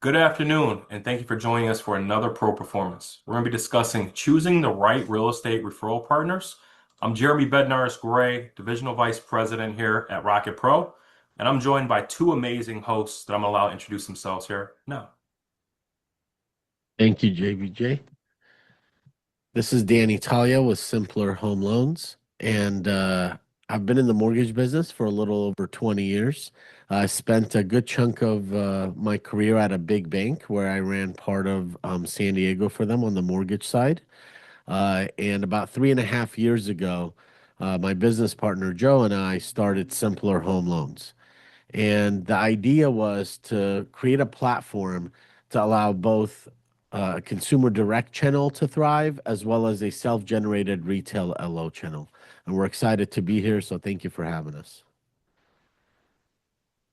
Good afternoon, and thank you for joining us for another Pro Performance. We're going to be discussing choosing the right real estate referral partners. I'm Jeremy Bednarz-Gray, Divisional Vice President here at Rocket Pro, and I'm joined by two amazing hosts that I'm going to allow to introduce themselves here now. Thank you, JBJ. This is Danny Talia with Simpler Home Loans, and I've been in the mortgage business for a little over 20 years. I spent a good chunk of my career at a big bank where I ran part of San Diego for them on the mortgage side. And about 3.5 years ago, my business partner Joe and I started Simpler Home Loans. And the idea was to create a platform to allow both a consumer direct channel to thrive as well as a self-generated retail LO channel. And we're excited to be here. So thank you for having us.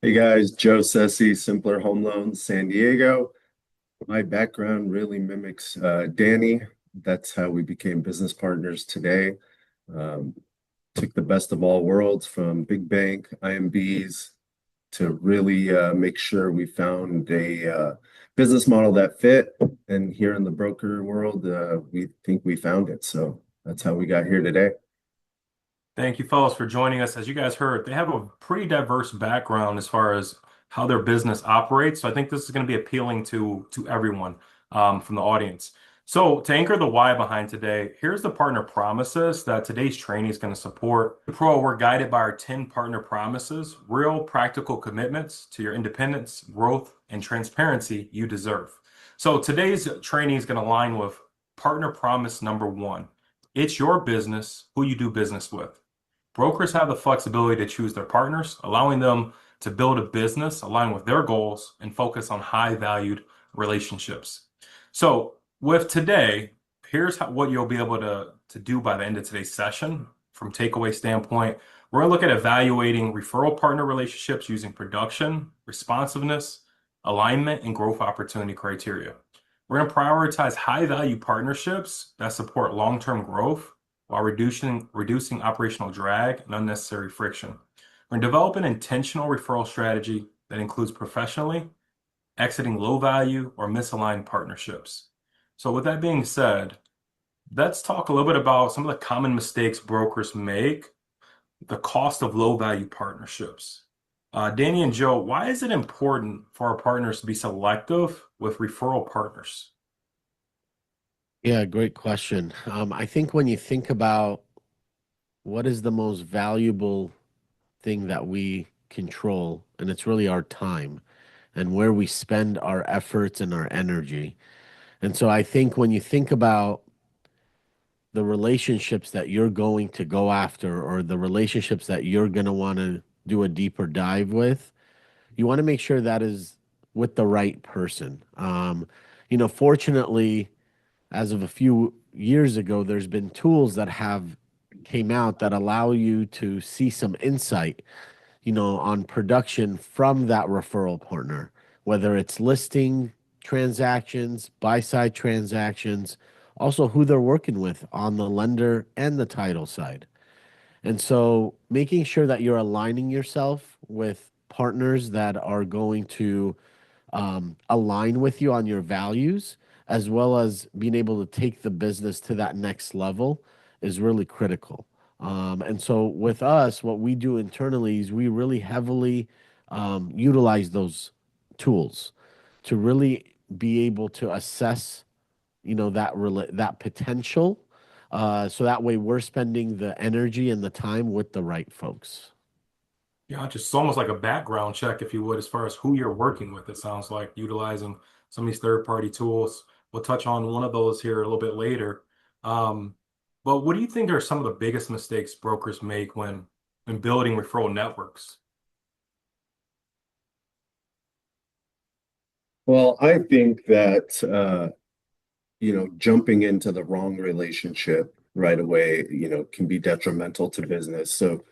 Hey guys, Joe Sesi, Simpler Home Loans, San Diego. My background really mimics Danny. That's how we became business partners today. Um, Took the best of all worlds from big bank IMBs to really make sure we found a business model that fit. And here in the broker world, we think we found it. So that's how we got here today. Thank you, fellows, for joining us. As you guys heard, they have a pretty diverse background as far as how their business operates. So I think this is going to be appealing to everyone from the audience. So to anchor the why behind today, here's the partner promises that today's training is going to support. Pro, we're guided by our 10 partner promises, real practical commitments to your independence, growth, and transparency you deserve. So today's training is going to align with partner promise number one. It's your business who you do business with. Brokers have the flexibility to choose their partners, allowing them to build a business aligned with their goals and focus on high valued relationships. So, with today, here's what you'll be able to do by the end of today's session. From takeaway standpoint, we're going to look at evaluating referral partner relationships using production, responsiveness, alignment, and growth opportunity criteria. We're going to prioritize high value partnerships that support long term growth while reducing operational drag and unnecessary friction. We're going to develop an intentional referral strategy that includes professionally exiting low value or misaligned partnerships. So, with that being said, let's talk a little bit about some of the common mistakes brokers make, the cost of low value partnerships. Danny and Joe, why is it important for our partners to be selective with referral partners? Yeah, great question. I think when you think about what is the most valuable thing that we control, and it's really our time and where we spend our efforts and our energy. And so I think when you think about the relationships that you're going to go after or the relationships that you're going to want to do a deeper dive with, you want to make sure that is with the right person. Fortunately, as of a few years ago, there's been tools that have came out that allow you to see some insight, on production from that referral partner, whether it's listing transactions, buy side transactions, also who they're working with on the lender and the title side. And so making sure that you're aligning yourself with partners that are going to align with you on your values, as well as being able to take the business to that next level is really critical. And so with us, what we do internally is we really heavily utilize those tools to really be able to assess, that potential. So that way we're spending the energy and the time with the right folks. Yeah, just almost like a background check, if you would, as far as who you're working with. It sounds like utilizing some of these third-party tools. We'll touch on one of those here a little bit later. Um, but what do you think are some of the biggest mistakes brokers make when building referral networks? Well, I think that jumping into the wrong relationship right away, can be detrimental to business. So,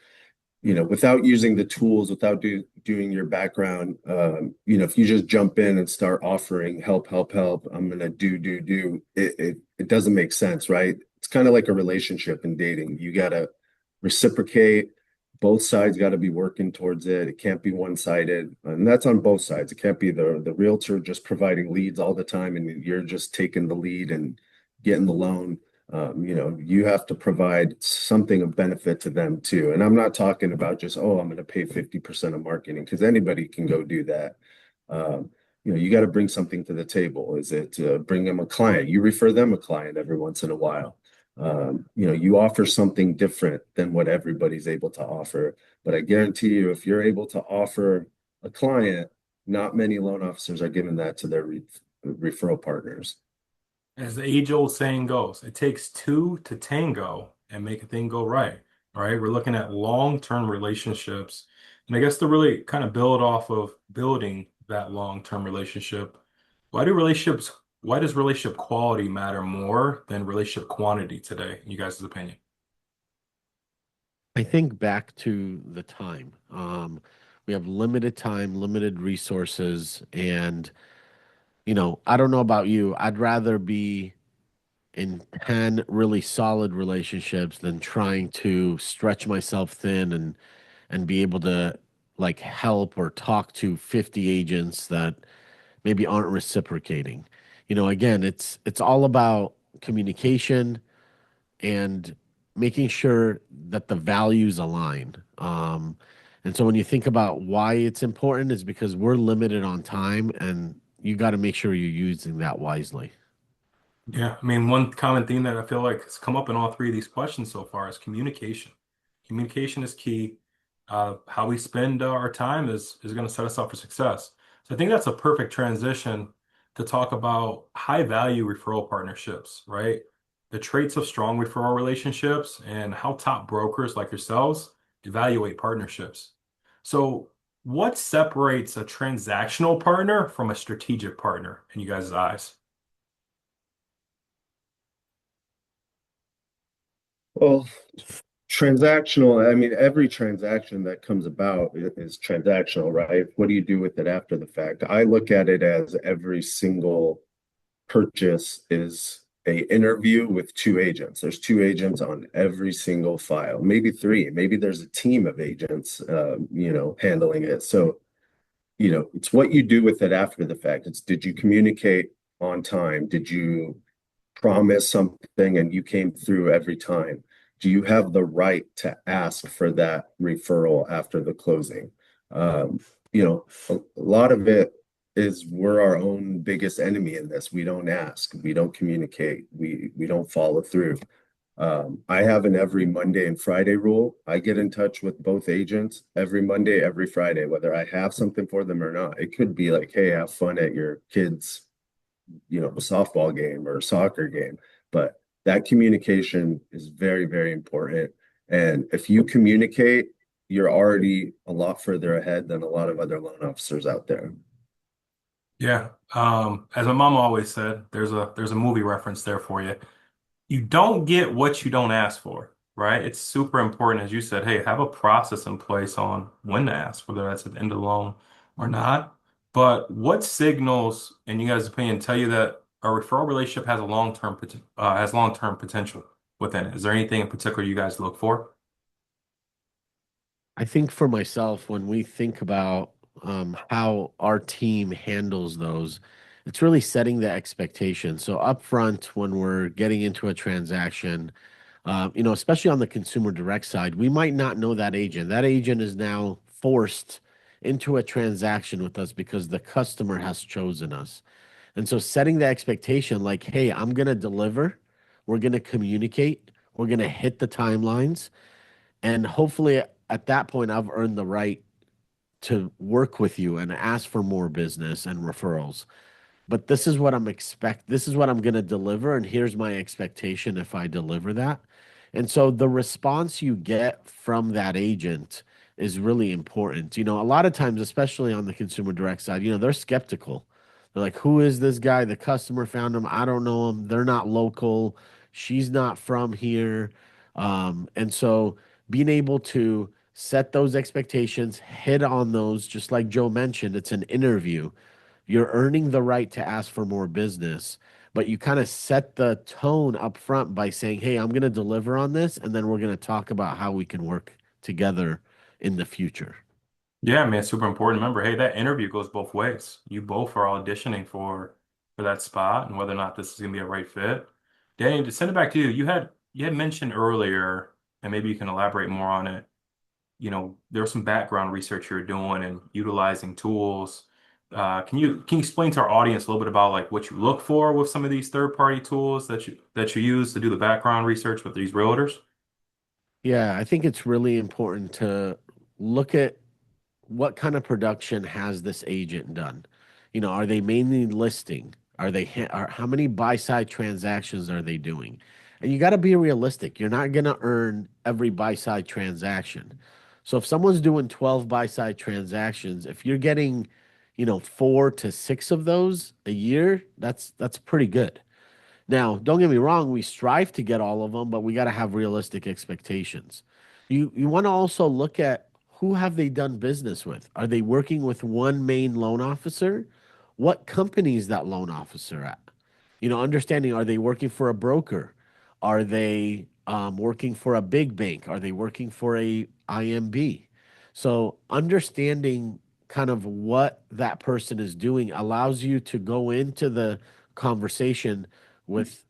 without using the tools, without doing your background, if you just jump in and start offering help, help, help, I'm gonna do, it doesn't make sense, right? It's kind of like a relationship in dating. You gotta reciprocate, Both sides got to be working towards it. It can't be one-sided, and that's on both sides. It can't be the realtor just providing leads all the time, and you're just taking the lead and getting the loan. You have to provide something of benefit to them too. And I'm not talking about just, oh, I'm going to pay 50% of marketing because anybody can go do that. You got to bring something to the table. Is it bring them a client? You refer them a client every once in a while. You offer something different than what everybody's able to offer. But I guarantee you, if you're able to offer a client, not many loan officers are giving that to their referral partners. As the age-old saying goes, it takes two to tango and make a thing go right. All right. We're looking at long-term relationships. And I guess to really kind of build off of building that long-term relationship, why does relationship quality matter more than relationship quantity today, in you guys' opinion? I think back to the time. We have limited time, limited resources, and I don't know about you. I'd rather be in 10 really solid relationships than trying to stretch myself thin and be able to like help or talk to 50 agents that maybe aren't reciprocating. Again, it's all about communication and making sure that the values align. And so when you think about why it's important, is because we're limited on time and you got to make sure you're using that wisely. Yeah, I mean, one common theme that I feel like has come up in all three of these questions so far is communication. Communication is key. How we spend our time is going to set us up for success. So I think that's a perfect transition to talk about high value referral partnerships, right? The traits of strong referral relationships and how top brokers like yourselves evaluate partnerships. So, what separates a transactional partner from a strategic partner in you guys' eyes? Well, transactional, I mean, every transaction that comes about is transactional, right? What do you do with it after the fact? I look at it as every single purchase is a interview with two agents. There's two agents on every single file, maybe three, maybe there's a team of agents, handling it. So, it's what you do with it after the fact. It's did you communicate on time? Did you promise something and you came through every time? Do you have the right to ask for that referral after the closing? A lot of it is we're our own biggest enemy in this. We don't ask, we don't communicate, we don't follow through. I have an every Monday and Friday rule. I get in touch with both agents every Monday, every Friday, whether I have something for them or not. It could be like, hey, have fun at your kids' softball game or soccer game. But that communication is very, very important. And if you communicate, you're already a lot further ahead than a lot of other loan officers out there. Yeah. As my mom always said, there's a movie reference there for you. You don't get what you don't ask for, right? It's super important, as you said, hey, have a process in place on when to ask, whether that's at the end of the loan or not. But what signals, in you guys' opinion, tell you that a referral relationship has a long-term potential within it? Is there anything in particular you guys look for? I think for myself, when we think about how our team handles those, it's really setting the expectation. So upfront, when we're getting into a transaction, especially on the consumer direct side, we might not know that agent. That agent is now forced into a transaction with us because the customer has chosen us. And so setting the expectation like, hey, I'm going to deliver, we're going to communicate, we're going to hit the timelines. And hopefully at that point, I've earned the right to work with you and ask for more business and referrals. But this is what I'm going to deliver, and here's my expectation if I deliver that. And so the response you get from that agent is really important. A lot of times, especially on the consumer direct side, they're skeptical. They're like, who is this guy? The customer found him. I don't know him. They're not local. She's not from here. And so being able to set those expectations, hit on those, just like Joe mentioned, it's an interview. You're earning the right to ask for more business, but you kind of set the tone up front by saying, hey, I'm going to deliver on this, and then we're going to talk about how we can work together in the future. Yeah, man, super important. Remember, hey, that interview goes both ways. You both are auditioning for that spot and whether or not this is gonna be a right fit. Danny, to send it back to you, you had mentioned earlier, and maybe you can elaborate more on it. There was some background research you're doing and utilizing tools. Can you explain to our audience a little bit about like what you look for with some of these third-party tools that you use to do the background research with these realtors? Yeah, I think it's really important to look at what kind of production has this agent done? Are they mainly listing? How many buy side transactions are they doing? And you got to be realistic. You're not going to earn every buy side transaction. So if someone's doing 12 buy side transactions, if you're getting, 4 to 6 of those a year, that's pretty good. Now, don't get me wrong, we strive to get all of them, but we got to have realistic expectations. You want to also look at who have they done business with? Are they working with one main loan officer? What company is that loan officer at? Understanding, are they working for a broker? Are they working for a big bank? Are they working for a IMB? So understanding kind of what that person is doing allows you to go into the conversation with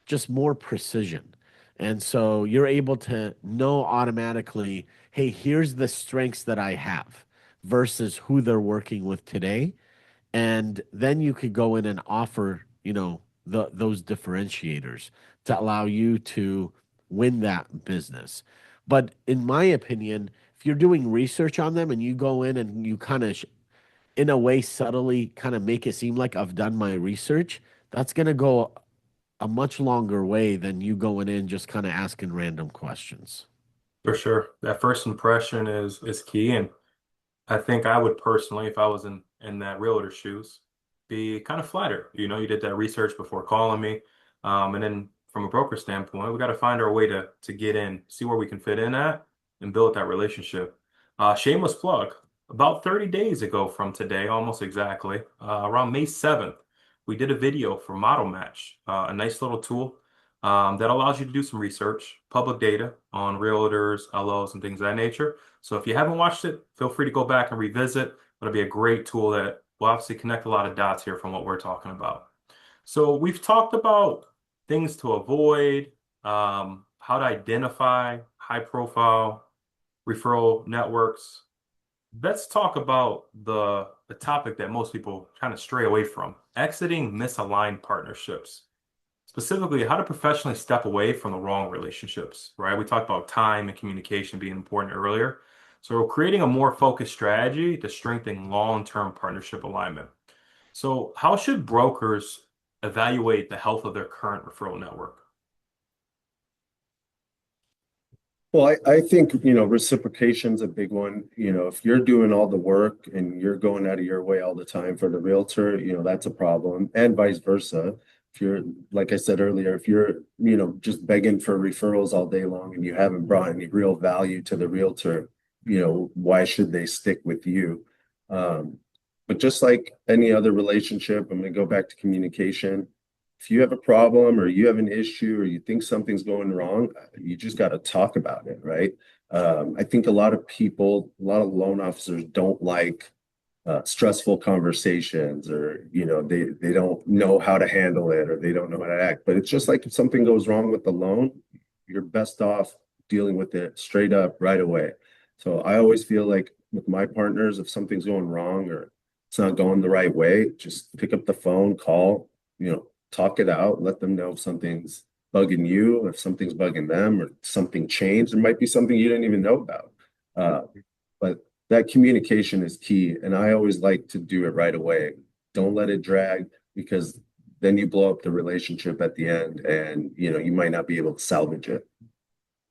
just more precision. And so you're able to know automatically, hey, here's the strengths that I have versus who they're working with today. And then you could go in and offer, those differentiators to allow you to win that business. But in my opinion, if you're doing research on them and you go in and you kind of, in a way, subtly kind of make it seem like I've done my research, that's going to go a much longer way than you going in just kind of asking random questions. For sure. That first impression is key. And I think I would personally, if I was in that realtor's shoes, be kind of flattered. You did that research before calling me. And then from a broker standpoint, we got to find our way to get in, see where we can fit in at and build that relationship. Shameless plug. About 30 days ago from today, almost exactly, around May 7th, we did a video for Model Match, a nice little tool that allows you to do some research, public data on realtors, LOs, and things of that nature. So if you haven't watched it, feel free to go back and revisit. It'll be a great tool that will obviously connect a lot of dots here from what we're talking about. So we've talked about things to avoid, how to identify high profile referral networks. Let's talk about the topic that most people kind of stray away from, exiting misaligned partnerships. Specifically, how to professionally step away from the wrong relationships, right? We talked about time and communication being important earlier. So creating a more focused strategy to strengthen long-term partnership alignment. So how should brokers evaluate the health of their current referral network? Well, I think, reciprocation's a big one. If you're doing all the work and you're going out of your way all the time for the realtor, that's a problem. And vice versa. If you're, like I said earlier, if you're, just begging for referrals all day long and you haven't brought any real value to the realtor, why should they stick with you? But just like any other relationship, I'm going to go back to communication. If you have a problem or you have an issue or you think something's going wrong, you just got to talk about it, right? I think a lot of people, a lot of loan officers don't like stressful conversations, or they don't know how to handle it, or they don't know how to act. But it's just like if something goes wrong with the loan, you're best off dealing with it straight up right away. So I always feel like with my partners, if something's going wrong or it's not going the right way, just pick up the phone, call, talk it out, let them know if something's bugging you, if something's bugging them, or something changed. There might be something you didn't even know about. But that communication is key. And I always like to do it right away. Don't let it drag, because then you blow up the relationship at the end and you might not be able to salvage it.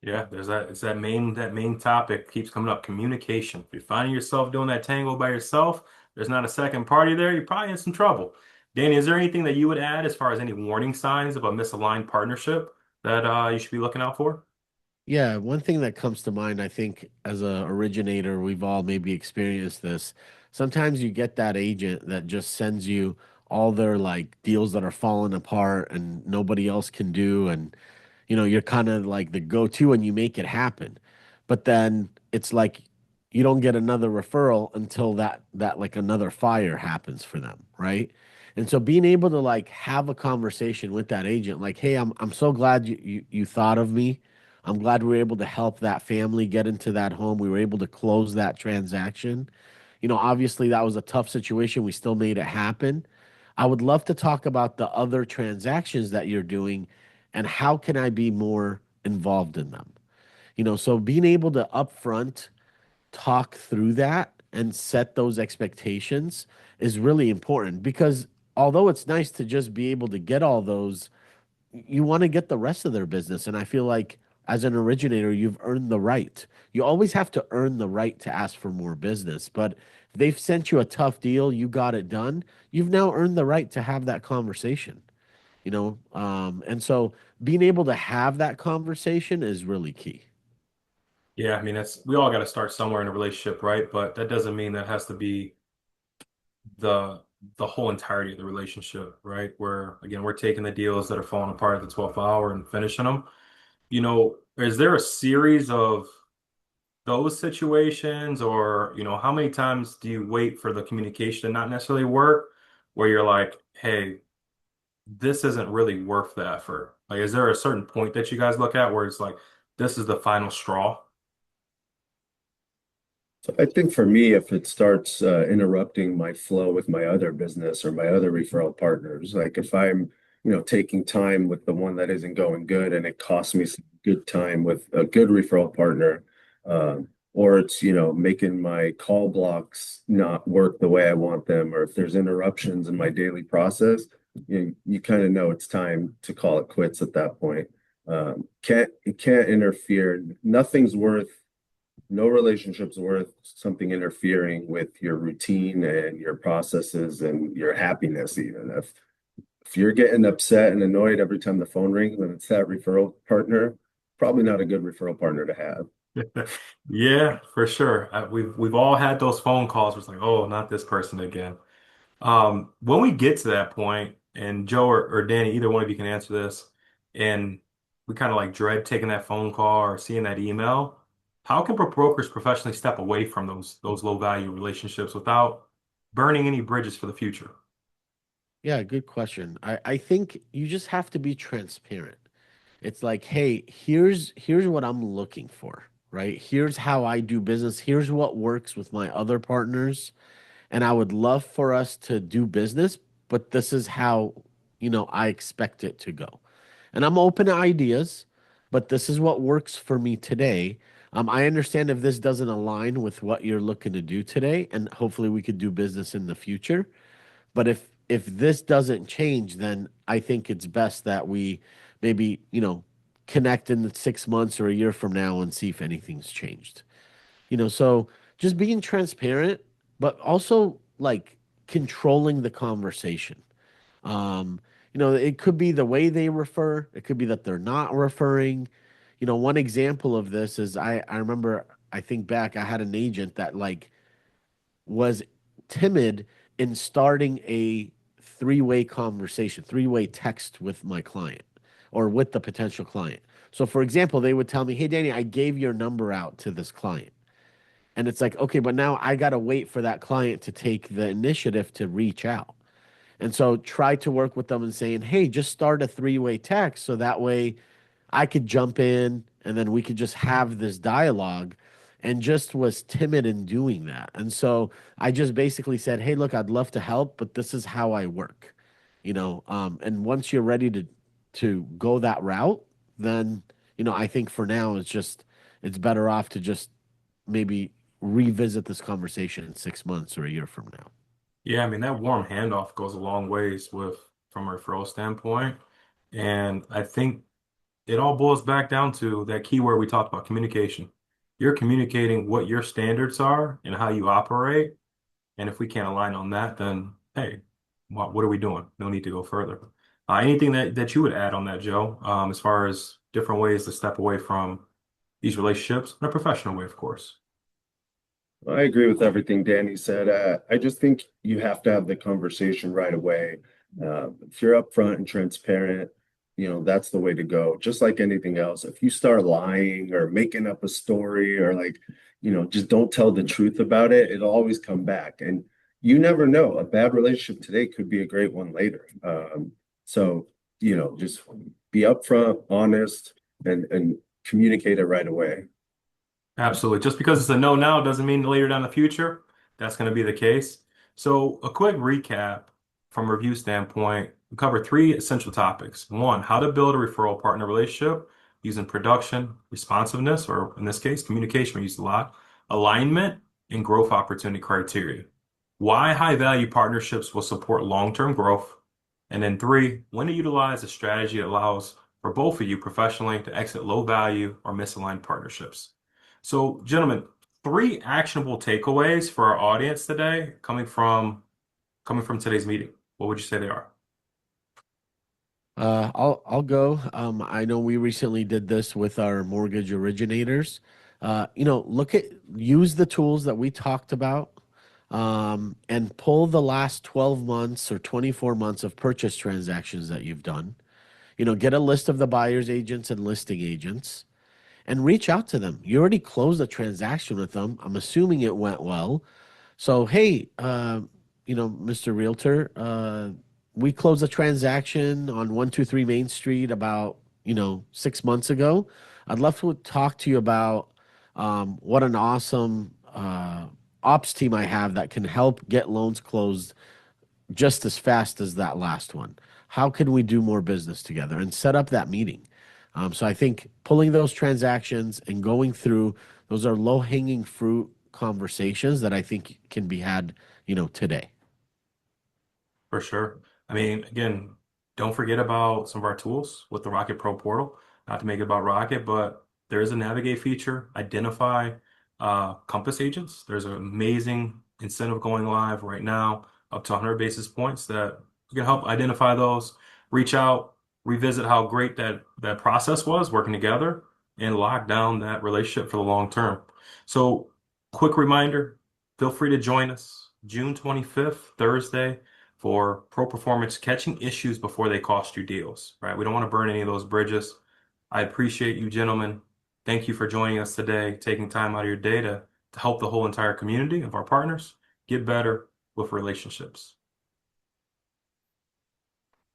Yeah, it's that main topic keeps coming up, communication. If you're finding yourself doing that tango by yourself, there's not a second party there, you're probably in some trouble. Danny, is there anything that you would add as far as any warning signs of a misaligned partnership that you should be looking out for? Yeah, one thing that comes to mind, I think, as a originator, we've all maybe experienced this. Sometimes you get that agent that just sends you all their like deals that are falling apart and nobody else can do, and you're kind of like the go-to and you make it happen. but then it's like you don't get another referral until that like another fire happens for them, right? And so being able to like have a conversation with that agent, like, hey, I'm so glad you thought of me. I'm glad we were able to help that family get into that home. We were able to close that transaction. You know, obviously that was a tough situation. We still made it happen. I would love to talk about the other transactions that you're doing and how can I be more involved in them? You know, so being able to upfront talk through that and set those expectations is really important because although it's nice to just be able to get all those, you want to get the rest of their business. And I feel like as an originator, you've earned the right. You always have to earn the right to ask for more business. But if they've sent you a tough deal, you got it done. You've now earned the right to have that conversation, you know? And so being able to have that conversation is really key. Yeah, I mean, we all got to start somewhere in a relationship, right? But that doesn't mean that has to be the the whole entirety of the relationship, right? Where again, we're taking the deals that are falling apart at the 12th hour and finishing them. You know, is there a series of those situations, or how many times do you wait for the communication to not necessarily work, where you're like, hey, this isn't really worth the effort? Like, is there a certain point that you guys look at where it's like, this is the final straw? So I think for me, if it starts interrupting my flow with my other business or my other referral partners, like if I'm, taking time with the one that isn't going good and it costs me some good time with a good referral partner, or it's, making my call blocks not work the way I want them, or if there's interruptions in my daily process, you kind of know it's time to call it quits at that point. It can't interfere. No relationship's worth something interfering with your routine and your processes and your happiness, even if you're getting upset and annoyed every time the phone rings and it's that referral partner, probably not a good referral partner to have. Yeah, for sure. We've all had those phone calls where it's like, oh, not this person again. When we get to that point, and Joe or Danny, either one of you can answer this, and we kind of like dread taking that phone call or seeing that email, how can brokers professionally step away from those low value relationships without burning any bridges for the future? Yeah, good question. I think you just have to be transparent. It's like, hey, here's what I'm looking for, right? Here's how I do business. Here's what works with my other partners. And I would love for us to do business, but this is how, I expect it to go. And I'm open to ideas, but this is what works for me today. I understand if this doesn't align with what you're looking to do today, and hopefully we could do business in the future. But if this doesn't change, then I think it's best that we maybe, connect in the 6 months or a year from now and see if anything's changed. So just being transparent, but also like controlling the conversation. It could be the way they refer, it could be that they're not referring. One example of this is I remember I think back, I had an agent that like was timid in starting a three-way conversation, three-way text with my client or with the potential client. So, for example, they would tell me, hey, Danny, I gave your number out to this client. And it's like, okay, but now I got to wait for that client to take the initiative to reach out. And so try to work with them and saying, hey, just start a three-way text so that way I could jump in and then we could just have this dialogue and just was timid in doing that. And so I just basically said, hey, look, I'd love to help, but this is how I work. And once you're ready to go that route, then, I think for now it's better off to just maybe revisit this conversation in 6 months or a year from now. Yeah, I mean, that warm handoff goes a long ways from a referral standpoint. And I think it all boils back down to that key word we talked about, communication. You're communicating what your standards are and how you operate. And if we can't align on that, then hey, what are we doing? No need to go further. Anything that you would add on that, Joe, as far as different ways to step away from these relationships in a professional way, of course. I agree with everything Danny said. I just think you have to have the conversation right away. If you're upfront and transparent, that's the way to go. Just like anything else, if you start lying or making up a story or like, just don't tell the truth about it, it'll always come back. And you never know. A bad relationship today could be a great one later. So, just be upfront, honest, and communicate it right away. Absolutely. Just because it's a no now doesn't mean later down the future that's going to be the case. So, a quick recap from a review standpoint, we covered three essential topics. One, how to build a referral partner relationship using production, responsiveness, or in this case, communication, we used a lot, alignment, and growth opportunity criteria. Why high value partnerships will support long-term growth. And then three, when to utilize a strategy that allows for both of you professionally to exit low value or misaligned partnerships. So, gentlemen, three actionable takeaways for our audience today coming from today's meeting. What would you say they are? I'll go. I know we recently did this with our mortgage originators. Use the tools that we talked about, and pull the last 12 months or 24 months of purchase transactions that you've done. Get a list of the buyer's agents and listing agents and reach out to them. You already closed a transaction with them. I'm assuming it went well. So, hey, Mr. Realtor, we closed a transaction on 123 Main Street about, 6 months ago. I'd love to talk to you about what an awesome ops team I have that can help get loans closed just as fast as that last one. How can we do more business together and set up that meeting? So I think pulling those transactions and going through those are low hanging fruit conversations that I think can be had, today. For sure. I mean, again, don't forget about some of our tools with the Rocket Pro portal. Not to make it about Rocket, but there is a navigate feature, identify Compass agents. There's an amazing incentive going live right now, up to 100 basis points that you can help identify those, reach out, revisit how great that process was working together, and lock down that relationship for the long term. So, quick reminder, feel free to join us June 25th, Thursday for pro performance, catching issues before they cost you deals, right? We don't want to burn any of those bridges. I appreciate you, gentlemen. Thank you for joining us today, taking time out of your day to help the whole entire community of our partners get better with relationships.